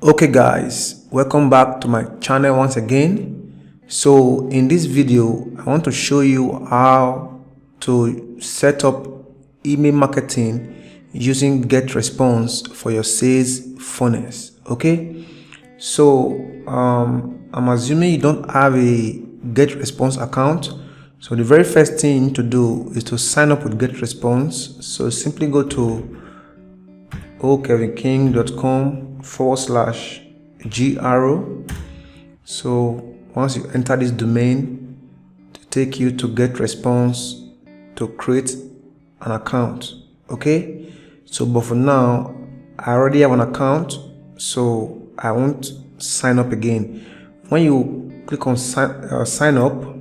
Okay guys, welcome back to my channel once again. So in this video I want to show you how to set up email marketing using Getresponse for your sales funnels. Okay, so I'm assuming you don't have a Getresponse account. So the very first thing you need to do is to sign up with Getresponse. So simply go to kelvinkingempire. So once you enter this domain, to take you to Getresponse to create an account. Okay, so but for now I already have an account, so I won't sign up again. When you click on sign up,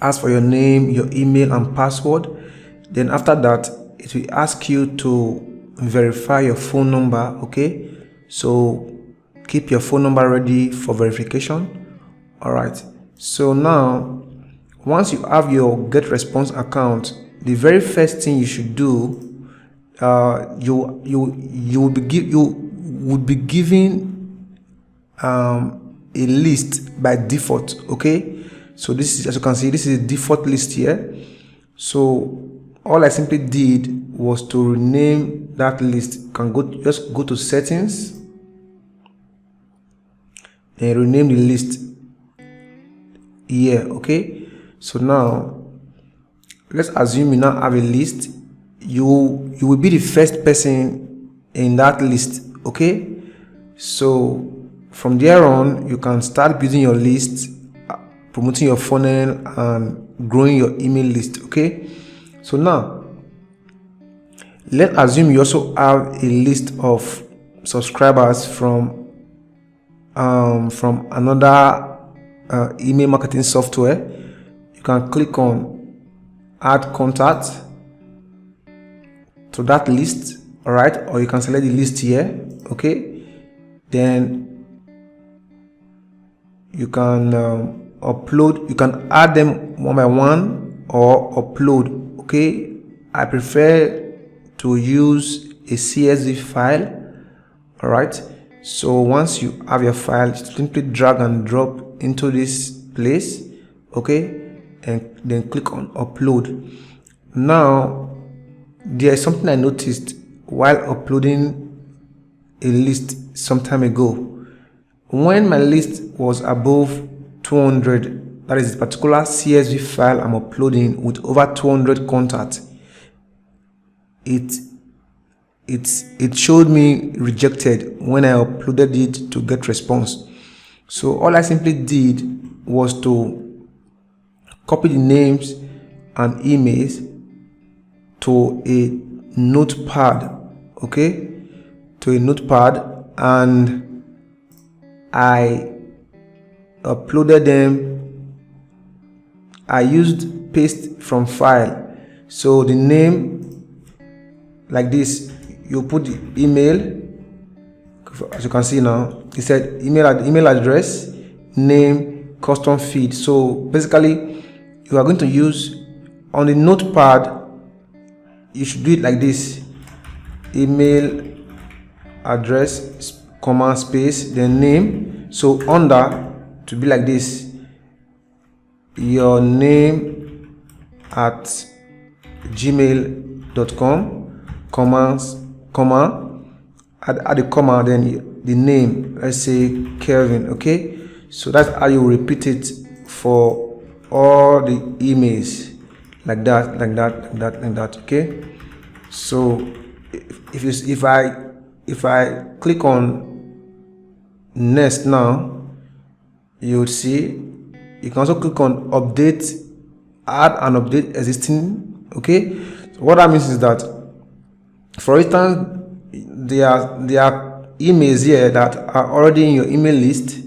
ask for your name, your email and password. Then after that it will ask you to verify your phone number. Okay, so keep your phone number ready for verification. All right, so now once you have your Getresponse account, the very first thing you should do, you would be given a list by default. Okay, so this is, as you can see, this is a default list here. So all I simply did was to rename that list. You can just go to settings, then rename the list here. Okay, so now let's assume you now have a list. You will be the first person in that list. Okay, so from there on you can start building your list, promoting your funnel and growing your email list. Okay, so now let's assume you also have a list of subscribers from another email marketing software. You can click on add contact to that list. All right, or you can select the list here. Okay, then you can upload. You can add them one by one or upload. Okay, I prefer to use a CSV file. All right, so once you have your file, simply drag and drop into this place. Okay, and then click on upload. Now there is something I noticed while uploading a list some time ago. When my list was above 200, that is the particular CSV file I'm uploading with over 200 contacts, it showed me rejected when I uploaded it to Getresponse. So all I simply did was to copy the names and emails to a notepad. Okay, to a notepad, and I uploaded them. I used paste from file. So the name, like this, you put the email, as you can see now, it said email address, name, custom feed. So basically you are going to use on the notepad, you should do it like this: email address, comma, space, then name. So under to be like this: your name at gmail.com, comma, add a comma, then the name, let's say Kelvin. Okay, so that's how you repeat it for all the emails, like that. Okay, so if I click on next now, you will see you can also click on update, add and update existing. Okay, so what that means is that, for instance, there are emails here that are already in your email list.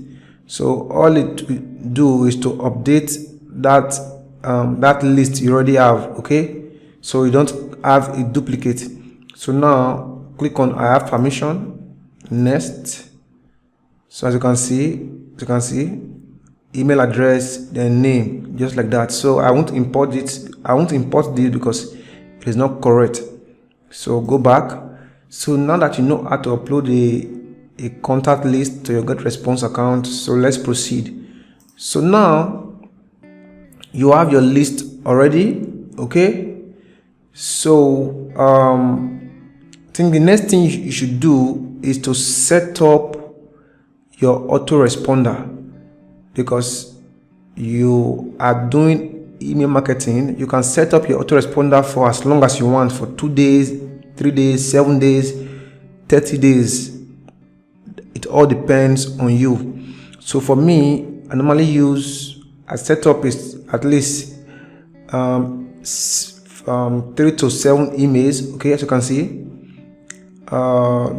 So all it will do is to update that list you already have. Okay, so you don't have a duplicate. So now click on I have permission, next. So as you can see, email address, then name, just like that. So I won't import this because it is not correct. So go back. So now that you know how to upload a contact list to your Getresponse account. So let's proceed. So now you have your list already. Okay, so I think the next thing you should do is to set up your autoresponder, because you are doing email marketing. You can set up your autoresponder for as long as you want, for 2 days, 3 days, 7 days, 30 days. It all depends on you. So for me, I normally I set up is at least 3 to 7 emails. Okay, as you can see,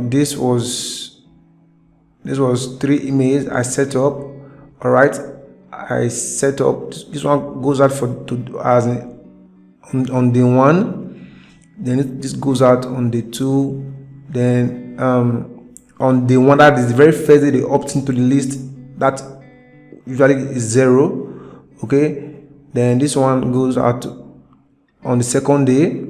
this was 3 emails I set up. All right, I set up this one goes out on day 1, then this goes out on day 2, then on day 1, that is the very first day they opt into the list, that usually is 0. Okay, then this one goes out on the 2nd day,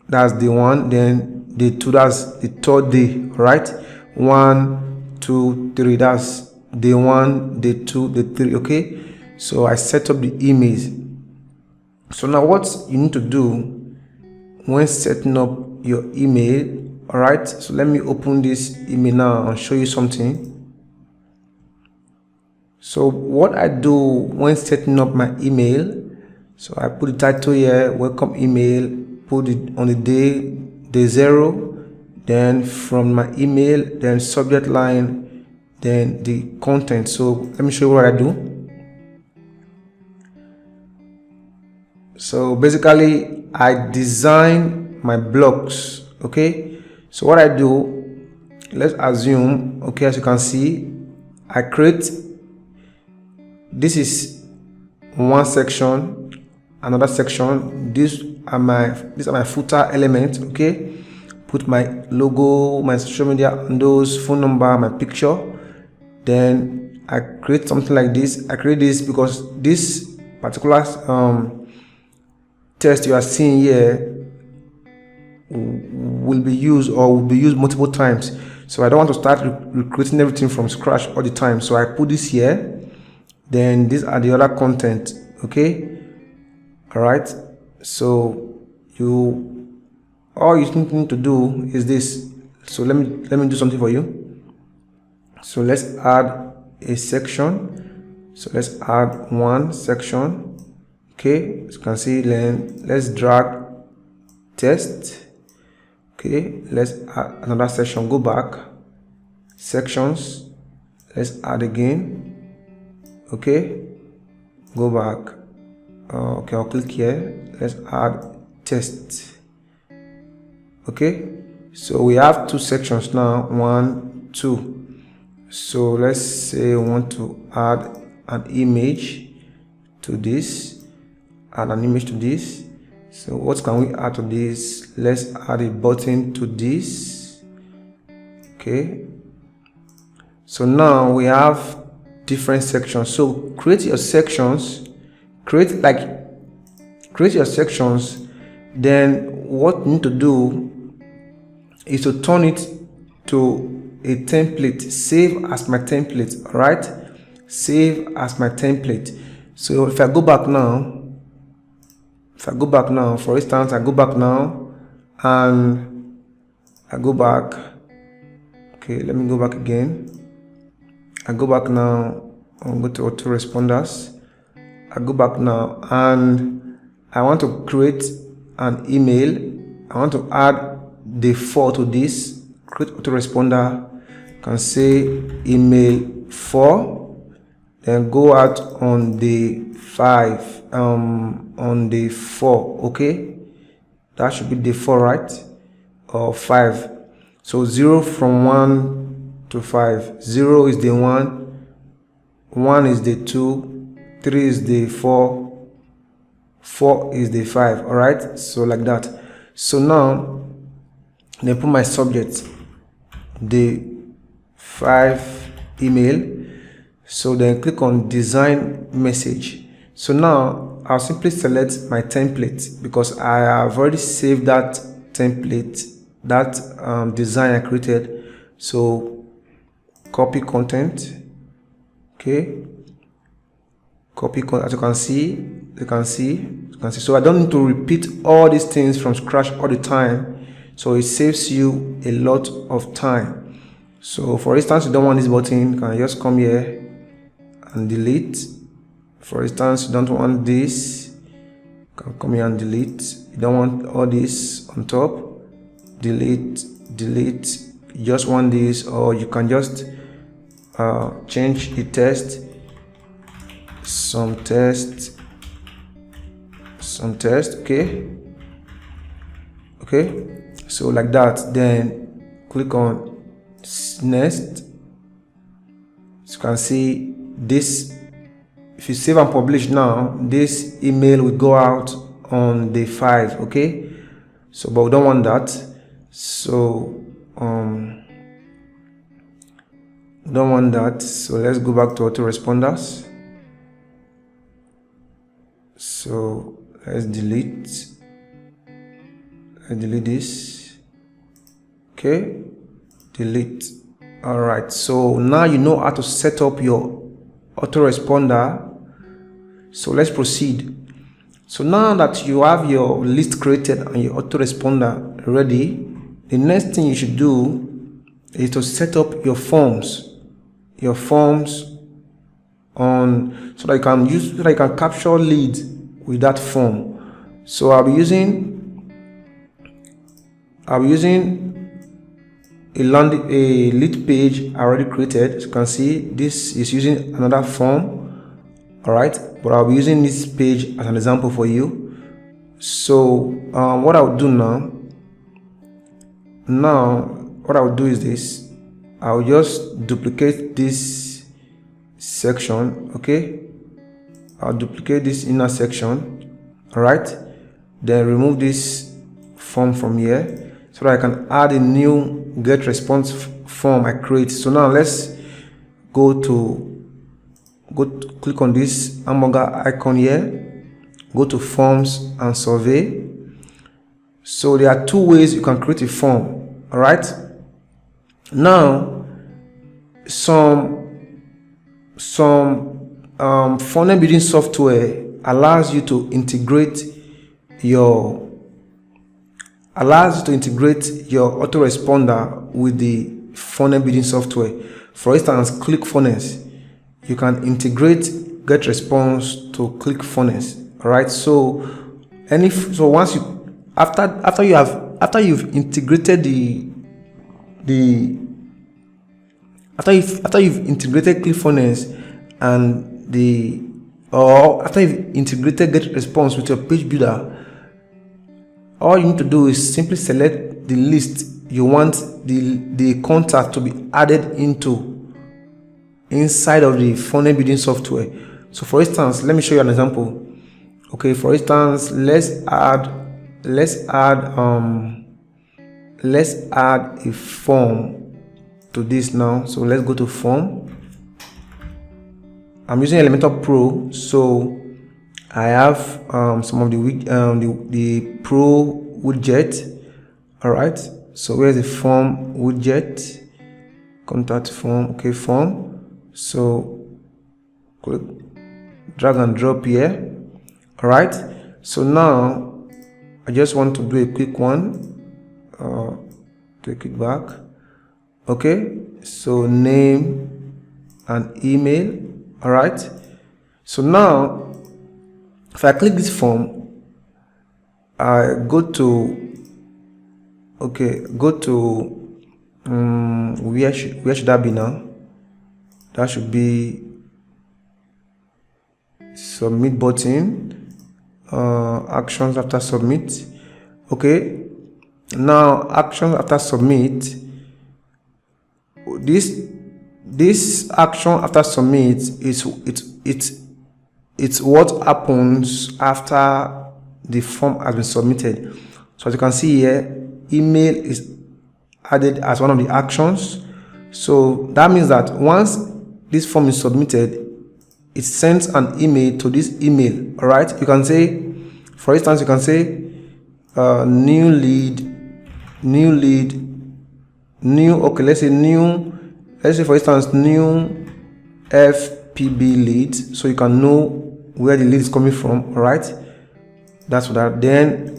that's day 1, then day 2, that's the 3rd day. Right, 1, 2, 3, that's day 1, day 2, day 3. Okay, so I set up the emails. So now what you need to do when setting up your email, all right, so let me open this email now and show you something. So what I do when setting up my email, so I put the title here, welcome email, put it on the day 0, then from my email, then subject line, then the content. So let me show you what I do. So basically I design my blogs. Okay, so what I do, let's assume, okay, as you can see, I create, this is one section, another section, these are my footer elements. Okay, put my logo, my social media handles, phone number, my picture. Then I create something like this. I create this because this particular text you are seeing here will be used multiple times. So I don't want to start recreating everything from scratch all the time. So I put this here. Then these are the other content. Okay, all right. So all you need to do is this. So let me do something for you. So let's add a section. So let's add one section. Okay, as you can see, then let's drag text. Okay, let's add another section. Go back, sections, let's add again. Okay, go back. Okay, I'll click here. Let's add text. Okay, so we have 2 sections now, 1, 2. So let's say we want to add an image to this, add an image to this. So what can we add to this? Let's add a button to this. Okay, so now we have different sections. So create your sections, create your sections. Then what you need to do is to turn it to a template. Save as my template. All right, save as my template. So if I go back now, for instance, I go back now and I go back. Okay, let me go back again. I go back now, I'll go to autoresponders. I go back now and I want to create an email. I want to add day 4 to this. Create autoresponder. You can say email 4, then go out on day 5, on day 4. Okay, that should be day 4, right? Or 5. So 0 from 1 to 5. 0 is day 1, 1 is day 2, 3 is day 4, 4 is day 5. All right, so like that. So now then put my subject, day 5 email. So then click on design message. So now I'll simply select my template because I have already saved that template, that design I created. So copy content. Okay, copy content. As you can see. So I don't need to repeat all these things from scratch all the time. So it saves you a lot of time. So for instance, you don't want this button, you can just come here and delete. For instance, you don't want this, you can come here and delete. You don't want all this on top, delete. You just want this, or you can just change the text, some text. Okay, so like that. Then click on next. So you can see this. If you save and publish now, this email will go out on day 5. Okay, so but we don't want that. So we don't want that. So let's go back to autoresponders. So let's delete this. Okay, delete. All right, so now you know how to set up your autoresponder. So let's proceed. So now that you have your list created and your autoresponder ready, the next thing you should do is to set up your forms on, so that you can capture leads with that form. So I'll be using a lead page already created. As you can see, this is using another form. All right, but I'll be using this page as an example for you. So what I'll do what I'll do is this. I'll just duplicate this section. Okay, I'll duplicate this inner section. All right, then remove this form from here so that I can add a new Getresponse form I create. So now let's click on this hamburger icon here, go to forms and survey. So there are 2 ways you can create a form. All right, now some funnel building software allows you to integrate your autoresponder with the funnel building software. For instance, ClickFunnels, you can integrate Getresponse to ClickFunnels. All right, so once you after you've integrated after you've integrated ClickFunnels after you've integrated Getresponse with your page builder, all you need to do is simply select the list you want the contact to be added inside of the funnel building software. So for instance, let me show you an example. Okay, for instance, let's add a form to this now. So let's go to form. I'm using Elementor Pro, so I have some of the Pro widget. All right, so where's the form widget? Contact form. Okay, form. So click, drag and drop here. All right, so now I just want to do a quick one. Take it back. Okay, so name and email. All right, so now if I click this form, I go to where should that be now? That should be submit button, actions after submit. Okay, now actions after submit. This action after submit it's what happens after the form has been submitted. So as you can see here, email is added as one of the actions. So that means that once this form is submitted, it sends an email to this email. All right, you can say, for instance, you can say new lead, okay, let's say new let's say for instance new FPB lead, so you can know where the lead is coming from. All right, that's what that. Then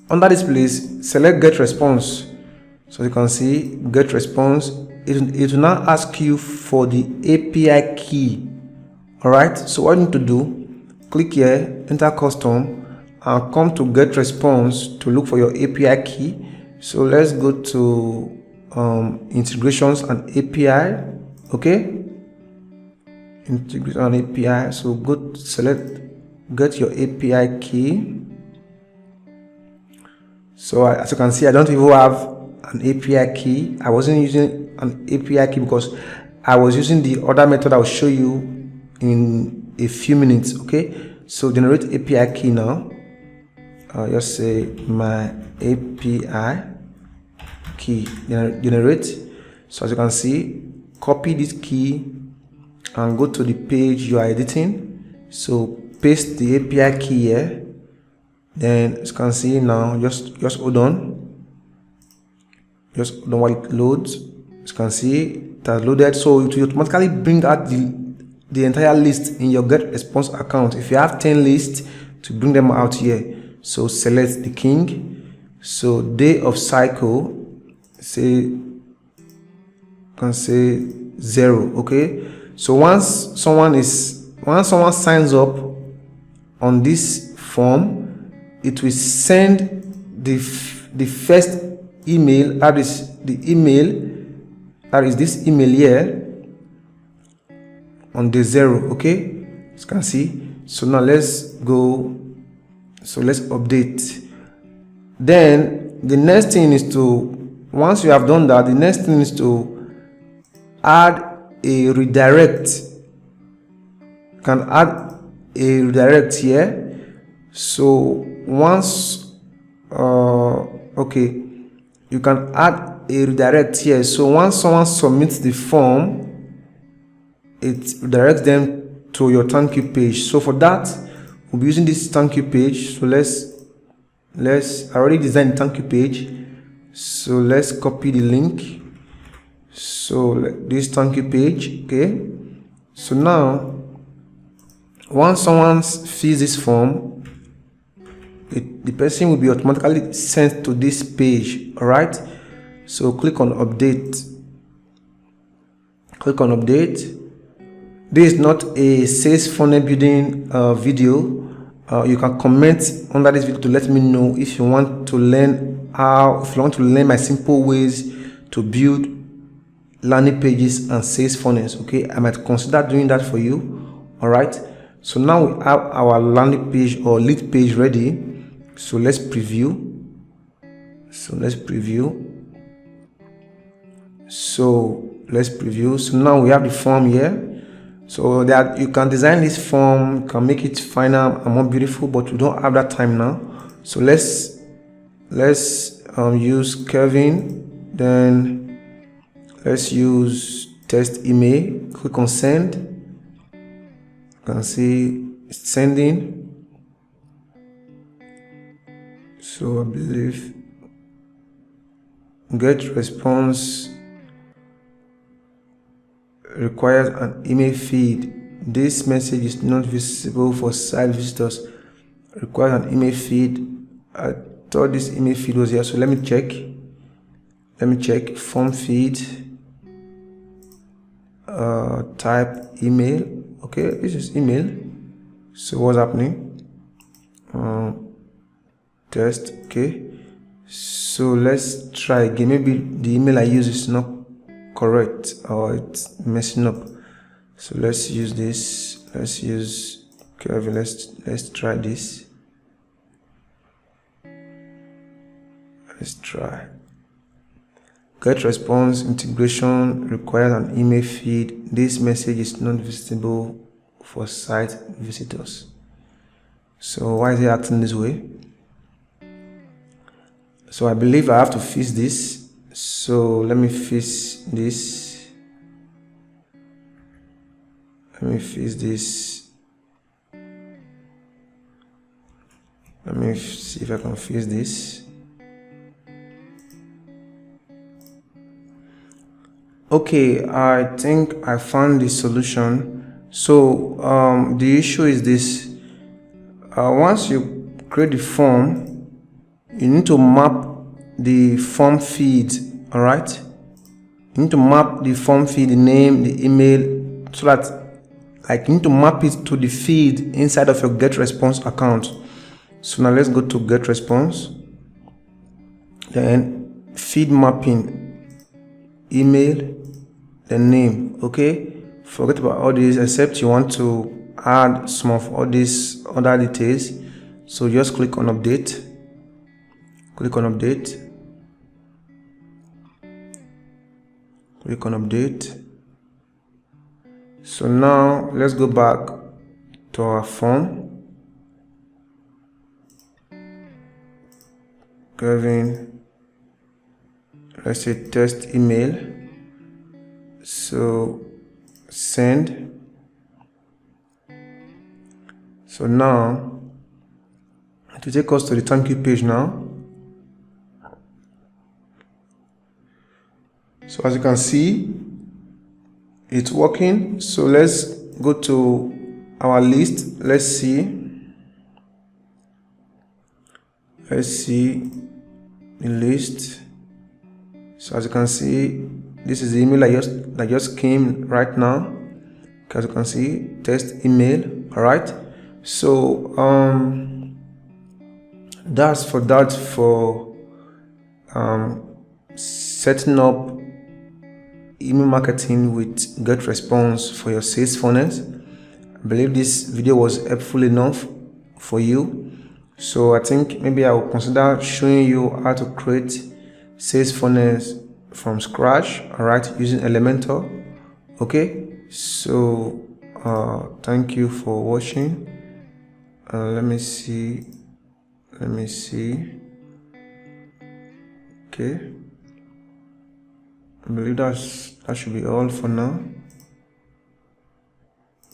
under this place, select get response. So you can see get response. It will now ask you for the API key. All right, so what you need to do, click here, enter custom, and come to get response to look for your API key. So let's go to integrations and API. Okay, integration and API. So go select get your API key. So as you can see, I don't even have an API key. I wasn't using an API key because I was using the other method I will show you in a few minutes. Okay, so generate API key now. Just say my API key, generate. So as you can see, copy this key and go to the page you are editing. So paste the API key here. Then as you can see now, just hold on. Just hold on while it loads. As you can see, it has loaded. So it will automatically bring out the entire list in your Getresponse account. If you have 10 lists, to bring them out here. So select the king. So day of cycle, can say 0. Okay, so once someone signs up on this form, it will send the first email, that is this email here on day 0. Okay, as you can see. So now let's go. So let's update. Then the next thing is to, once you have done that, the next thing is to add a redirect. You can add a redirect here. So once okay, you can add a redirect here. So once someone submits the form, it redirects them to your thank you page. So for that, we'll be using this thank you page. So I already designed the thank you page. So let's copy the link. So this thank you page. Okay, so now once someone fills this form, the person will be automatically sent to this page. All right, so click on update. This is not a sales funnel building video. You can comment under this video to let me know if you want to learn my simple ways to build landing pages and sales funnels. Okay, I might consider doing that for you. All right, so now we have our landing page or lead page ready. So let's preview. So now we have the form here. So that you can design this form, can make it finer and more beautiful, but we don't have that time now. So let's use Kelvin. Then let's use test email. Click on send. You can see it's sending. So I believe get response requires an email feed. This message is not visible for site visitors. Requires an email feed. I thought this email feed was here, so let me check form feed, type email. Okay, this is email. So what's happening? Test. Okay, so let's try again. Maybe the email I use is not correct or it's messing up. So let's use this. Let's use Kelvin. Let's try this. Let's try. Get response integration requires an email feed. This message is not visible for site visitors. So why is it acting this way? So I believe I have to fix this. So let me fix this. Let me see if I can fix this. Okay, I think I found the solution. So the issue is this. Once you create the form, you need to map the form feed. All right, you need to map the form feed, the name, the email, so that you need to map it to the feed inside of your Getresponse account. So now let's go to Getresponse, then feed mapping, email, the name. Okay, forget about all this except you want to add some of all these other details. So just click on update, click on update, click on update. So now let's go back to our form. Kelvin, let's say test email. So send. So now to take us to the thank you page now. So as you can see, it's working. So let's go to our list. Let's see the list. So as you can see, this is the email that just came right now. As you can see, test email. All right, so that's for setting up email marketing with Getresponse for your sales funnels. I believe this video was helpful enough for you. So I think maybe I will consider showing you how to create sales funnels from scratch, all right, using Elementor. Okay, so thank you for watching. Let me see. Okay, I believe that should be all for now.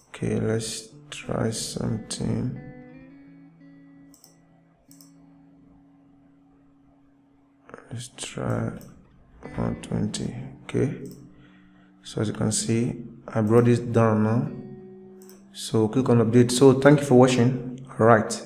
Okay, let's try something. Let's try 120. Okay, so as you can see, I brought this down now. So click on update. So thank you for watching. All right.